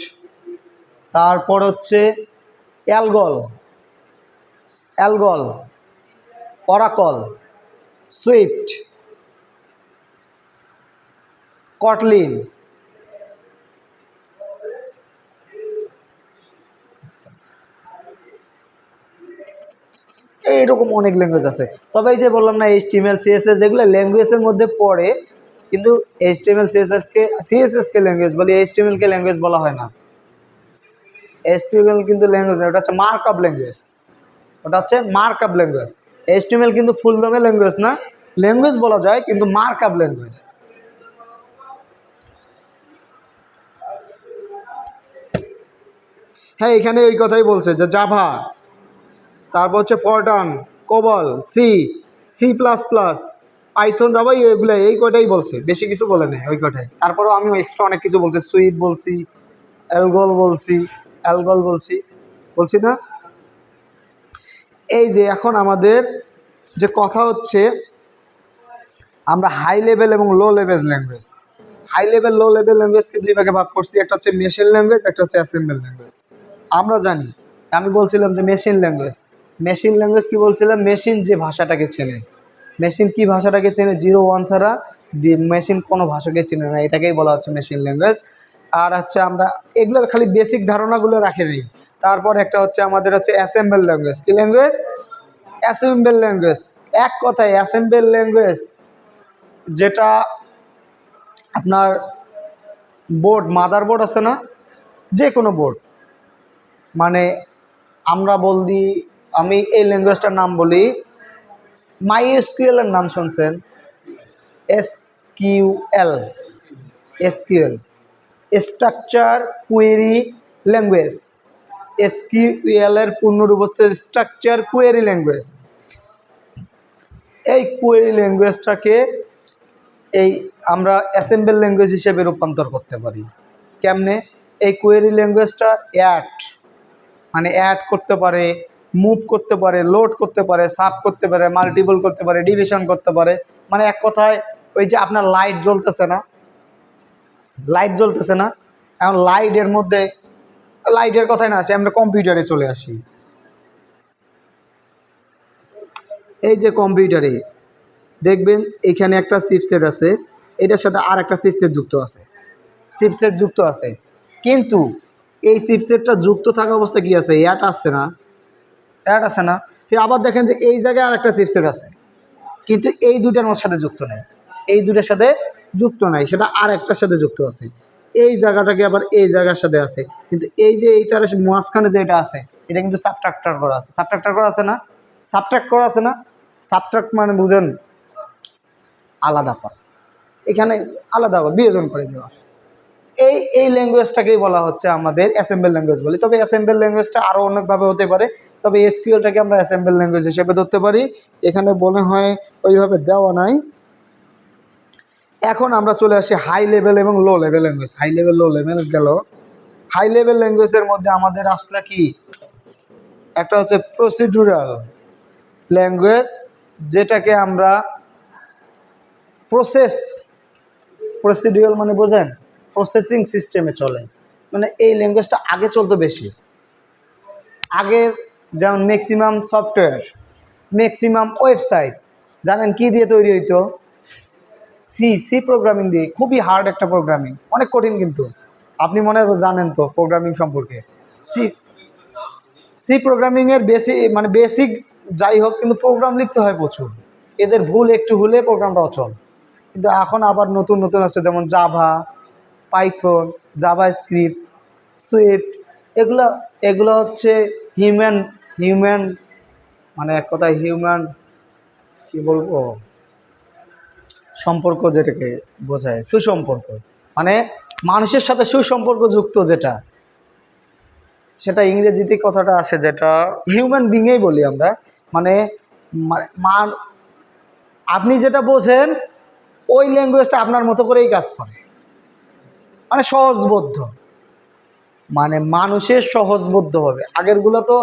তারপর হচ্ছে ALGOL, ALGOL, Oracle, Swift, Kotlin, এইরকম অনেক ল্যাঙ্গুয়েজ আছে। তবে এই যে বললাম না HTML CSS যেগুলো ল্যাঙ্গুয়েজের মধ্যে পড়ে, কিন্তু HTML CSS কে ল্যাঙ্গুয়েজ বলে, HTML কে ল্যাঙ্গুয়েজ বলা হয় না। HTML কিন্তু ল্যাঙ্গুয়েজ না, ওটা হচ্ছে মার্কআপ ল্যাঙ্গুয়েজ, ওটা হচ্ছে মার্কআপ ল্যাঙ্গুয়েজ। HTML কিন্তু ফুল দমে ল্যাঙ্গুয়েজ না, ল্যাঙ্গুয়েজ বলা যায় কিন্তু মার্কআপ ল্যাঙ্গুয়েজ। হ্যাঁ, এখানে ওই কথাই বলছে যে জাভা, তারপর হচ্ছে Fortran, COBOL, C plus plus, Python, Java, এগুলো এই কটাই বলছে, বেশি কিছু বলে নেই, ওই কটাই। তারপরেও আমি এক্সট্রা অনেক কিছু বলছি, সুইফট বলছি, অ্যালগল বলছি, বলছি না। এই যে এখন আমাদের যে কথা হচ্ছে, আমরা হাই লেভেল এবং low level language, high level low level ল্যাঙ্গুয়েজকে দুই ভাগে ভাগ করছি, একটা হচ্ছে মেশিন ল্যাঙ্গুয়েজ, একটা হচ্ছে অ্যাসেম্বল ল্যাঙ্গুয়েজ। আমরা জানি, আমি বলছিলাম যে মেশিন ল্যাঙ্গুয়েজ, মেশিন ল্যাঙ্গুয়েজ কি বলছিলাম, মেশিন যে ভাষাটাকে চেনে, মেশিন কি ভাষাটাকে চেনে, 0 1 ছাড়া মেশিন কোনো ভাষাকে চেনে না, এটাকেই বলা হচ্ছে মেশিন ল্যাঙ্গুয়েজ। আর হচ্ছে আমরা এগুলো খালি বেসিক ধারণাগুলো রাখে নিই। তারপর একটা হচ্ছে আমাদের হচ্ছে অ্যাসেম্বল ল্যাঙ্গুয়েজ, কি ল্যাঙ্গুয়েজ, অ্যাসেম্বল ল্যাঙ্গুয়েজ। এক কথায় অ্যাসেম্বল ল্যাঙ্গুয়েজ যেটা আপনার বোর্ড, মাদার বোর্ড আছে না, যে কোনো বোর্ড, মানে আমরা বলি, আমি এই ল্যাঙ্গুয়েজটার নাম বলি, MySQL এর নাম শুনছেন, SQL, structure query language. SQL এর পূর্ণরূপ হচ্ছে স্ট্রাকচার কোয়েরি ল্যাঙ্গুয়েজ। এই কোয়েরি ল্যাঙ্গুয়েজটাকে এই আমরা অ্যাসেম্বল ল্যাঙ্গুয়েজ হিসেবে রূপান্তর করতে পারি। কেমনে, এই কোয়েরি ল্যাঙ্গুয়েজটা অ্যাড করতে পারে, মুভ করতে পারে, লোড করতে পারে, সাব করতে পারে, মাল্টিপল করতে পারে, ডিভিশন করতে পারে। মানে এক কথায় ওই যে আপনার লাইট জ্বলতেছে না, এখন লাইটের মধ্যে, লাইটের কথাই না আসে, আমরা কম্পিউটারে চলে আসি। এই যে কম্পিউটারে দেখবেন এখানে একটা চিপসেট আছে, এটার সাথে আর একটা চিপসেট যুক্ত আছে, কিন্তু এই চিপসেটটা যুক্ত থাকা অবস্থা কি আছে, অ্যাড আছে না, ফির আবার দেখেন যে এই জায়গায় আর একটা চিপসেট আছে, কিন্তু এই দুটার সাথে যুক্ত নাই, এই দুটার সাথে যুক্ত নাই, সেটা আর একটার সাথে যুক্ত আছে। এই জায়গাটাকে আবার এই জায়গার সাথে আছে, কিন্তু এই যে এইটার মাঝখানে যেটা আছে, এটা কিন্তু সাবট্রাক্টর করা আছে, সাবট্রাক্ট মানে বুঝেন, আলাদা করা, এখানে আলাদা বিয়োজন করে দেওয়া। এই ল্যাঙ্গুয়েজটাকেই বলা হচ্ছে আমাদের অ্যাসেম্বল ল্যাঙ্গুয়েজ বলি। তবে অ্যাসেম্বল ল্যাঙ্গুয়েজটা আরও অনেকভাবে হতে পারে, তবে SQLটাকে আমরা অ্যাসেম্বল ল্যাঙ্গুয়েজ হিসেবে ধরতে পারি। এখানে মনে হয় ওইভাবে দেওয়া নাই। এখন আমরা চলে আসি হাই লেভেল এবং low level language. High level low level গেল, হাই লেভেল ল্যাঙ্গুয়েজের মধ্যে আমাদের আসলে কি, একটা হচ্ছে প্রসিডিউরাল ল্যাঙ্গুয়েজ, যেটাকে আমরা প্রসিডিউরাল মানে বোঝেন, প্রসেসিং সিস্টেমে চলে। মানে এই ল্যাঙ্গুয়েজটা আগে চলতো বেশি, আগের যেমন ম্যাক্সিমাম সফটওয়্যার, ম্যাক্সিমাম ওয়েবসাইট জানেন কি দিয়ে তৈরি হইতো, সি প্রোগ্রামিং দিয়ে। খুবই হার্ড একটা প্রোগ্রামিং, অনেক কঠিন, কিন্তু আপনি মনে হয় জানেন তো প্রোগ্রামিং সম্পর্কে। সি প্রোগ্রামিংয়ের বেসিক যাই হোক, কিন্তু প্রোগ্রাম লিখতে হয় প্রচুর, এদের ভুল একটু হলে প্রোগ্রামটা অচল। কিন্তু এখন আবার নতুন আছে, যেমন Java, Python, Java script, Swift, এগুলো হচ্ছে হিউম্যান মানে এক কথায় হিউম্যান কি বলবো, সম্পর্ক, যেটাকে বোঝায় সুসম্পর্ক, মানে মানুষের সাথে সুসম্পর্ক যুক্ত, যেটা সেটা ইংরেজিতে কথাটা আসে, যেটা হিউম্যান বিংই বলি আমরা। মানে আপনি যেটা বোঝেন ওই ল্যাঙ্গুয়েজটা আপনার মতো করেই কাজ করে, মানে সহজবোধ্য, মানে মানুষের সহজবোধ্য হবে। আগেরগুলো তো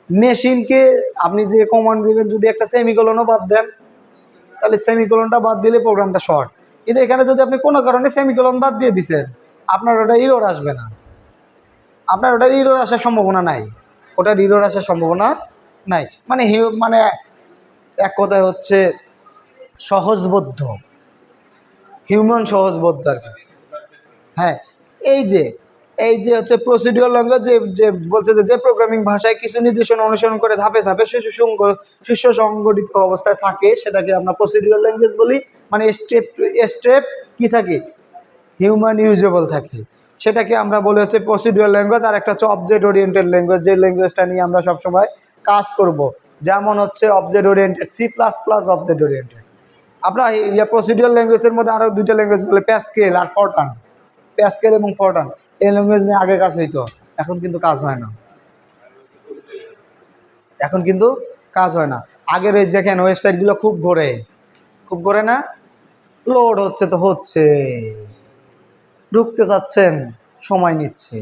মেশিনকে আপনি যে কমান্ড দেবেন, যদি একটা সেমিকোলনও বাদ দেন, তাহলে সেমিকোলনটা বাদ দিলে প্রোগ্রামটা শর্ট। কিন্তু এখানে যদি আপনি কোনো কারণে সেমিকোলন বাদ দিয়ে দিচ্ছেন, আপনার ওটা এরর আসবে না, আপনার ওটার ইরোর আসার সম্ভাবনা নাই, ওটার ইরোর আসার সম্ভাবনা নাই। মানে মানে এক কথায় হচ্ছে সহজবোধ্য, হিউম্যান সহজবোধ্য আর কি। হ্যাঁ, এই যে হচ্ছে প্রসিডিউরাল ল্যাঙ্গুয়েজ, যে বলছে যে প্রোগ্রামিং ভাষায় কিছু নির্দেশনা অনুসরণ করে ধাপে ধাপে সুসংগঠিত অবস্থায় থাকে, সেটাকে আমরা প্রসিডিউরাল ল্যাঙ্গুয়েজ বলি। মানে স্টেপ টু স্টেপ কি থাকে, হিউম্যান ইউজেবল থাকে, সেটাকে আমরা বলি হচ্ছে প্রসিডিউরাল ল্যাঙ্গুয়েজ। আর একটা হচ্ছে অবজেক্ট ওরিয়েন্টেড ল্যাঙ্গুয়েজ, যে ল্যাঙ্গুয়েজটা নিয়ে আমরা সবসময় কাজ করব, যেমন হচ্ছে object oriented, C++ object oriented. আমরা প্রসিডিউরাল ল্যাঙ্গুয়েজের মধ্যে আরও দুইটা ল্যাঙ্গুয়েজ বলে, প্যাসকেল আর ফরটান। প্যাসকেল এবং ফরটান এই ল্যাঙ্গুয়েজ নিয়ে আগে কাজ হইতো, এখন কিন্তু কাজ হয় না, এখন কিন্তু কাজ হয় না। আগের এই দেখেন ওয়েবসাইটগুলো খুব ঘোরে না, লোড হচ্ছে তো হচ্ছে, ঢুকতে চাচ্ছেন সময় নিচ্ছে।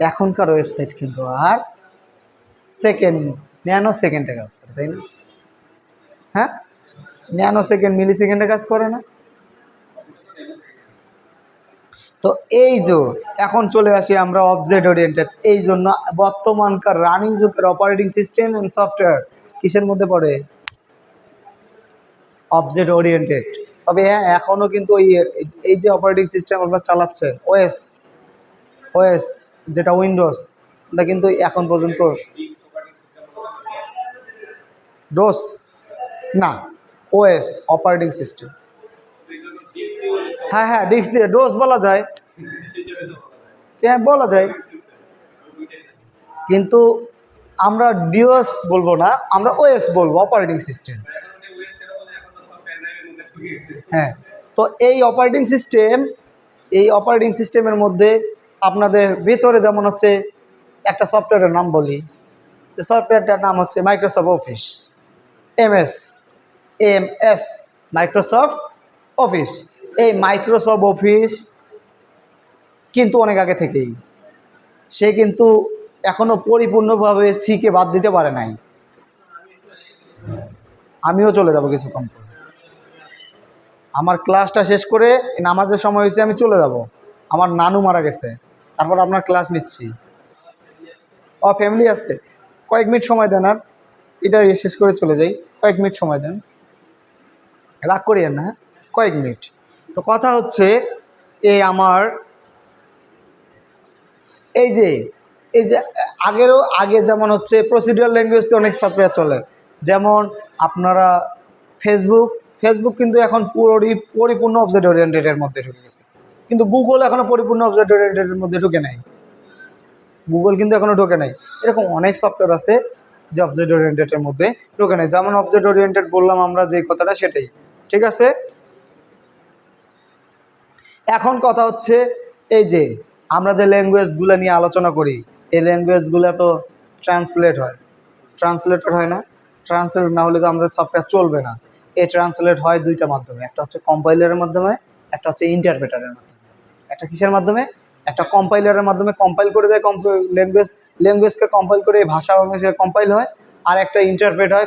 এখনকার ওয়েবসাইট কিন্তু আর ন্যানো সেকেন্ডে কাজ করে, তাই না? হ্যাঁ, ন্যানো সেকেন্ড, মিলি সেকেন্ডে কাজ করে না। তো এই যে এখন চলে আসি আমরা অবজেক্ট ওরিয়েন্টেড। এই জন্য বর্তমানকার রানিং যুগের অপারেটিং সিস্টেম এন্ড সফটওয়্যার কিসের মধ্যে পড়ে? Object oriented. তবে হ্যাঁ, এখনও কিন্তু এই যে অপারেটিং সিস্টেম আমরা চালাচ্ছে, ওএস যেটা উইন্ডোজ, ওটা কিন্তু এখন পর্যন্ত ডোস না, ওএস অপারেটিং সিস্টেম। হ্যাঁ, ডিস্ক দিয়ে ডোস বলা যায়, হ্যাঁ বলা যায়, কিন্তু আমরা ডিওস বলবো না, আমরা ওএস বলবো, অপারেটিং সিস্টেম। হ্যাঁ, তো এই অপারেটিং সিস্টেমের মধ্যে আপনাদের ভিতরে যেমন হচ্ছে একটা সফটওয়্যারের নাম বলি, সফটওয়্যারটার নাম হচ্ছে Microsoft office, MS Microsoft office. এই মাইক্রোসফট অফিস কিন্তু অনেক আগে থেকেই, সে কিন্তু এখনো পরিপূর্ণভাবে সিকে বাদ দিতে পারে নাই। আমিও চলে যাব কিছুক্ষণ পর, আমার ক্লাসটা শেষ করে নামাজের সময় হয়েছে, আমি চলে যাব। আমার নানু মারা গেছে, তারপর আপনার ক্লাস নিচ্ছি। ফ্যামিলি আসতে কয়েক মিনিট সময় দেন, আর এটা শেষ করে চলে যাই। কয়েক মিনিট সময় দেন, রাগ করিয়েন না, কয়েক মিনিট। তো কথা হচ্ছে আমার এই যে আগে যেমন হচ্ছে প্রসিডিউরাল ল্যাঙ্গুয়েজতে অনেক সফটওয়্যার চলে, যেমন আপনারা ফেসবুক কিন্তু এখন পরিপূর্ণ অবজেক্ট ওরিয়েন্টেডের মধ্যে ঢুকে গেছে, কিন্তু গুগল এখনো পরিপূর্ণ অবজেক্ট ওরিয়েন্টেডের মধ্যে ঢুকে নাই, এরকম অনেক সফটওয়্যার আছে যে অবজেক্ট ওরিয়েন্টেডের মধ্যে ঢুকে নাই। যেমন অবজেক্ট ওরিয়েন্টেড বললাম আমরা যে কথাটা, সেটাই ঠিক আছে। এখন কথা হচ্ছে এই যে আমরা যে ল্যাঙ্গুয়েজগুলো নিয়ে আলোচনা করি, এই ল্যাঙ্গুয়েজগুলো তো ট্রান্সলেটর হয় না। ট্রান্সলেট না হলে তো আমাদের সফটওয়্যার চলবে না। এই ট্রান্সলেট হয় দুইটা মাধ্যমে, একটা হচ্ছে কম্পাইলারের মাধ্যমে, একটা হচ্ছে ইন্টারপ্রেটারের মাধ্যমে। একটা কিসের মাধ্যমে? একটা কম্পাইলারের মাধ্যমে কম্পাইল করে দেয়, ল্যাঙ্গুয়েজকে কম্পাইল করে ভাষা অনুসারে কম্পাইল হয়। আর একটা ইন্টারপ্রেট হয়,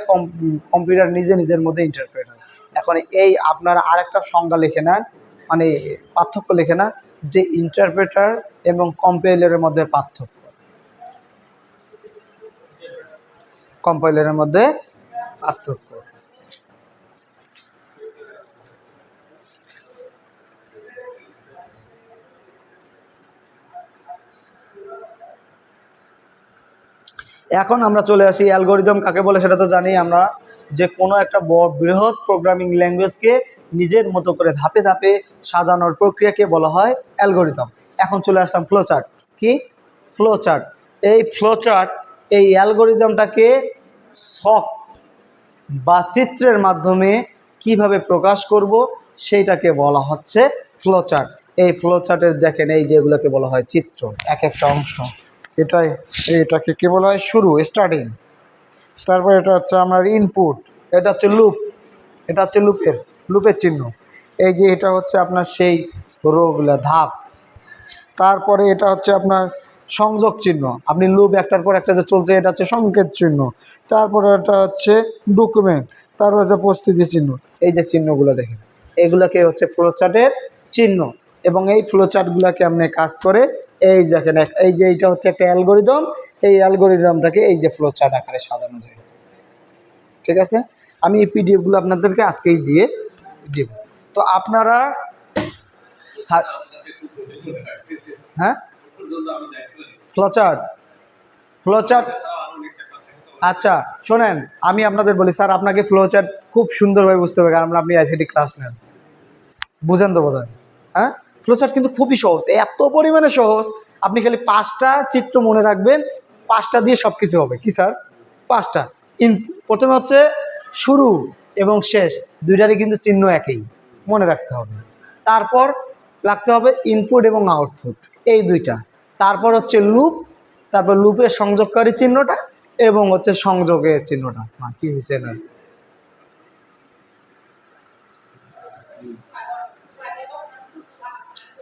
কম্পিউটার নিজের মধ্যে ইন্টারপ্রেট হয়। এখন এই আপনারা আরেকটা সংজ্ঞা লিখে নেন, মানে পার্থক্য লিখে না, যে ইন্টারপ্রেটার এবং কম্পাইলারের মধ্যে পার্থক্য। কম্পাইলারের মধ্যে পার্থক্য। এখন আমরা চলে আসি অ্যালগরিদম কাকে বলে, সেটা তো জানি আমরা, যে কোনো একটা বৃহৎ প্রোগ্রামিং ল্যাঙ্গুয়েজকে নিজের মতো করে ধাপে ধাপে সাজানোর প্রক্রিয়াকে বলা হয় অ্যালগরিদম। এখন চলে আসলাম ফ্লোচার্ট। কি ফ্লোচার্ট? এই অ্যালগরিদমটাকে ছক বা চিত্রের মাধ্যমে কিভাবে প্রকাশ করব, সেইটাকে বলা হচ্ছে ফ্লোচার্ট। এই ফ্লোচার্টের দেখেন, এই যেগুলোকে বলা হয় চিত্র, এক একটা অংশ, এটাকে কি বলা হয়? শুরু, স্টার্টিং। তারপর এটা হচ্ছে আপনার ইনপুট, এটা হচ্ছে লুপের চিহ্ন। এই যে এটা হচ্ছে আপনার সেই রোগুলা ধাপ। তারপরে এটা হচ্ছে আপনার সংযোগ চিহ্ন, আপনি লুপ একটার পর একটা যে চলছে, এটা হচ্ছে সংকেত চিহ্ন। তারপরে এটা হচ্ছে ডকুমেন্ট, তারপর হচ্ছে প্রস্তুতি চিহ্ন। এই যে চিহ্নগুলো দেখেন, এগুলোকে হচ্ছে ফ্লোচার্টের চিহ্ন। এবং এই ফ্লোচার্টগুলোকে আপনি কাজ করে এই দেখেন এই যে এইটা হচ্ছে একটা অ্যালগোরিদম, এই অ্যালগোরিদমটাকে এই যে ফ্লো চার্ট আকারে সাজানো যায়। ঠিক আছে, আমি এই পিডিএফগুলো আপনাদেরকে আজকেই দিয়ে দেব। তো আপনারা হ্যাঁ ফ্লোচার্ট ফ্লোচার্ট আচ্ছা শোনেন, আমি আপনাদের বলি স্যার, আপনাকে ফ্লোচার্ট খুব সুন্দরভাবে বুঝতে হবে, কারণ আপনি আইসিটি ক্লাস নেন, বুঝেন তো বোধহয়। হ্যাঁ, ফ্লোচার্ট কিন্তু খুবই সহজ, এত পরিমাণে সহজ। আপনি খালি 5টা চিত্র মনে রাখবেন, 5টা দিয়ে সব কিছু হবে। কি স্যার? 5টা। প্রথমে হচ্ছে শুরু এবং শেষ, দুইটারই কিন্তু চিহ্ন একই, মনে রাখতে হবে। তারপর রাখতে হবে ইনপুট এবং আউটপুট, এই দুইটা। তারপর হচ্ছে লুপ, তারপর লুপের সংযোগকারী চিহ্নটা এবং হচ্ছে সংযোগের চিহ্নটা। কি হয়েছে না?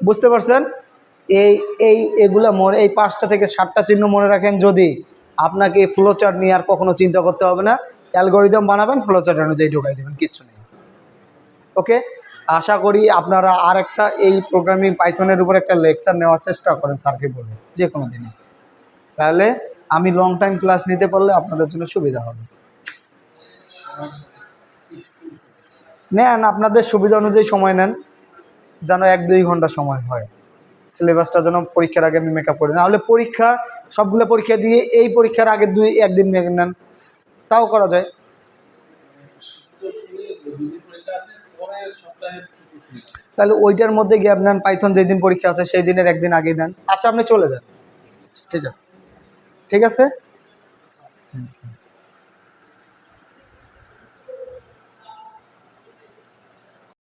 বুঝতে পারছেন? এই এই এগুলা মনে, এই 5টা থেকে 7টা চিহ্ন মনে রাখেন, যদি আপনাকে ফ্লোচার্ট নিয়ে আর কখনো চিন্তা করতে হবে না। অ্যালগোরিদম বানাবেন, ফ্লোচার্ট অনুযায়ী ঢোকাই দেবেন, কিচ্ছু নেই। ওকে, আশা করি আপনারা আর একটা এই প্রোগ্রামিং পাইথনের উপর একটা লেকচার নেওয়ার চেষ্টা করেন স্যারকে বলে, যে কোনো দিনে। তাহলে আমি লং টাইম ক্লাস নিতে পারলে আপনাদের জন্য সুবিধা হবে। নেন, আপনাদের সুবিধা অনুযায়ী সময় নেন, যেন 1-2 ঘন্টা সময় হয়। সিলেবাসটা যেন পরীক্ষার আগে আমি মেকআপ করি, নাহলে পরীক্ষা সবগুলো পরীক্ষা দিয়ে এই পরীক্ষার আগে 1 দিন নেন, তাও করা যায়। তাহলে ওইটার মধ্যে গ্যাপ নেন, পাইথন যেদিন পরীক্ষা আছে সেই দিনের 1 দিন আগে নেন। আচ্ছা, আপনি চলে যান, ঠিক আছে? ঠিক আছে।